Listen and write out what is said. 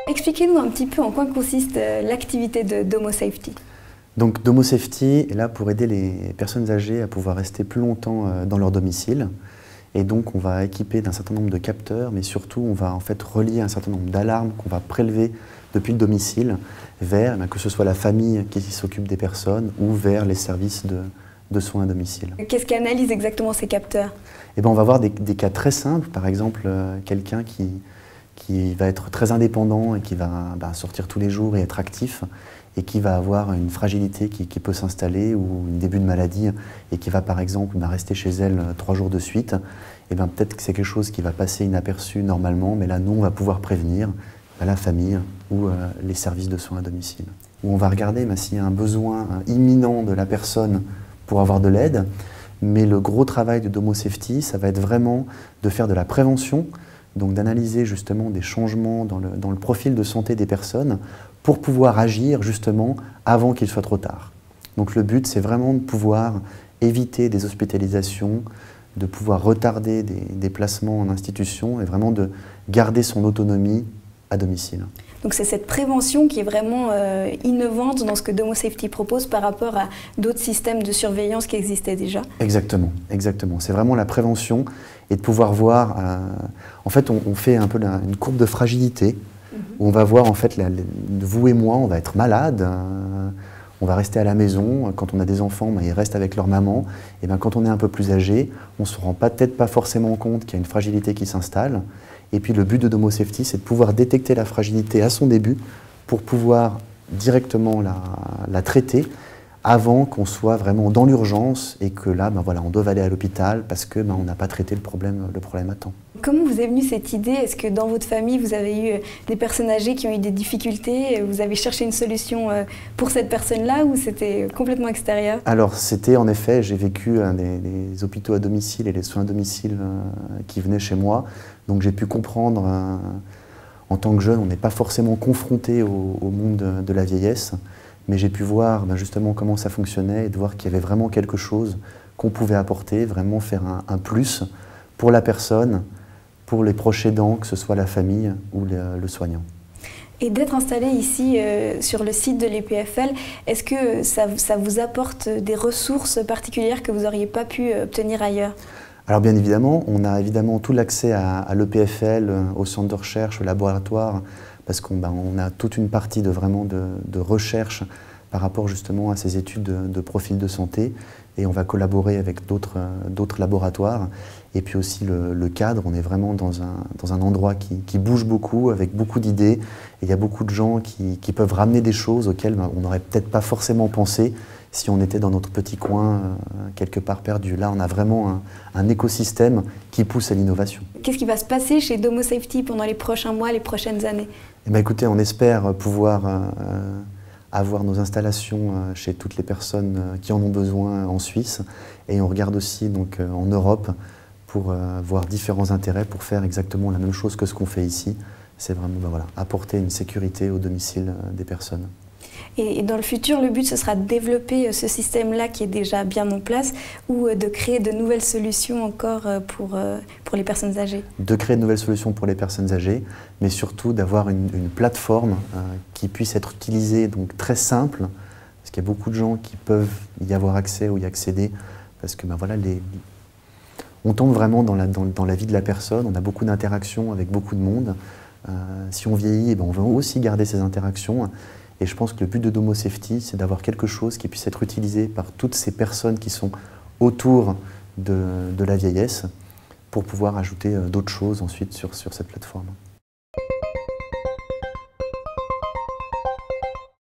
Expliquez-nous un petit peu en quoi consiste l'activité de Domo Safety. Donc Domo Safety est là pour aider les personnes âgées à pouvoir rester plus longtemps dans leur domicile. Et donc on va équiper d'un certain nombre de capteurs, mais surtout on va en fait relier un certain nombre d'alarmes qu'on va prélever depuis le domicile vers, que ce soit la famille qui s'occupe des personnes ou vers les services de soins à domicile. Qu'est-ce qu'analysent exactement ces capteurs? Et ben on va avoir des cas très simples, par exemple quelqu'un qui va être très indépendant et qui va sortir tous les jours et être actif et qui va avoir une fragilité qui peut s'installer ou un début de maladie et qui va par exemple rester chez elle 3 jours de suite, et ben peut-être que c'est quelque chose qui va passer inaperçu normalement, mais là nous on va pouvoir prévenir la famille ou les services de soins à domicile. Où on va regarder s'il y a un besoin imminent de la personne pour avoir de l'aide, mais le gros travail de Domo Safety, ça va être vraiment de faire de la prévention, donc d'analyser justement des changements dans le profil de santé des personnes pour pouvoir agir justement avant qu'il soit trop tard. Donc le but, c'est vraiment de pouvoir éviter des hospitalisations, de pouvoir retarder des placements en institution et vraiment de garder son autonomie à domicile. Donc c'est cette prévention qui est vraiment innovante dans ce que Domo Safety propose par rapport à d'autres systèmes de surveillance qui existaient déjà. Exactement, exactement. C'est vraiment la prévention et de pouvoir voir. En fait, on fait un peu une courbe de fragilité où on va voir en fait, vous et moi, on va être malades. On va rester à la maison. Quand on a des enfants, ils restent avec leur maman. Et quand on est un peu plus âgé, on ne se rend peut-être pas forcément compte qu'il y a une fragilité qui s'installe. Et puis le but de Domo Safety, c'est de pouvoir détecter la fragilité à son début pour pouvoir directement la traiter avant qu'on soit vraiment dans l'urgence et que là, voilà, on doit aller à l'hôpital parce que on n'a pas traité le problème à temps. Comment vous est venue cette idée? Est-ce que dans votre famille, vous avez eu des personnes âgées qui ont eu des difficultés? Vous avez cherché une solution pour cette personne-là ou c'était complètement extérieur? Alors, c'était en effet, j'ai vécu des hôpitaux à domicile et les soins à domicile qui venaient chez moi. Donc j'ai pu comprendre, en tant que jeune, on n'est pas forcément confronté au monde de la vieillesse. Mais j'ai pu voir justement comment ça fonctionnait et de voir qu'il y avait vraiment quelque chose qu'on pouvait apporter, vraiment faire un plus pour la personne, pour les proches aidants, que ce soit la famille ou le soignant. Et d'être installé ici sur le site de l'EPFL, est-ce que ça vous apporte des ressources particulières que vous n'auriez pas pu obtenir ailleurs? Alors bien évidemment, on a évidemment tout l'accès à l'EPFL, au centre de recherche, au laboratoire, parce qu'on a toute une partie de recherche par rapport justement à ces études de profil de santé et on va collaborer avec d'autres laboratoires. Et puis aussi le cadre, on est vraiment dans un endroit qui bouge beaucoup, avec beaucoup d'idées. Et il y a beaucoup de gens qui peuvent ramener des choses auxquelles on n'aurait peut-être pas forcément pensé si on était dans notre petit coin, quelque part perdu. Là, on a vraiment un écosystème qui pousse à l'innovation. Qu'est-ce qui va se passer chez Domo Safety pendant les prochains mois, les prochaines années? Eh bien, écoutez, on espère pouvoir avoir nos installations chez toutes les personnes qui en ont besoin en Suisse. Et on regarde aussi donc, en Europe pour voir différents intérêts pour faire exactement la même chose que ce qu'on fait ici. C'est vraiment voilà, apporter une sécurité au domicile des personnes. Et dans le futur, le but, ce sera de développer ce système-là qui est déjà bien en place ou de créer de nouvelles solutions encore pour les personnes âgées? De créer de nouvelles solutions pour les personnes âgées, mais surtout d'avoir une plateforme qui puisse être utilisée, donc très simple, parce qu'il y a beaucoup de gens qui peuvent y avoir accès ou y accéder, parce que voilà, on tombe vraiment dans la vie de la personne, on a beaucoup d'interactions avec beaucoup de monde. Si on vieillit, on veut aussi garder ces interactions. Et je pense que le but de Domo Safety, c'est d'avoir quelque chose qui puisse être utilisé par toutes ces personnes qui sont autour de la vieillesse pour pouvoir ajouter d'autres choses ensuite sur cette plateforme.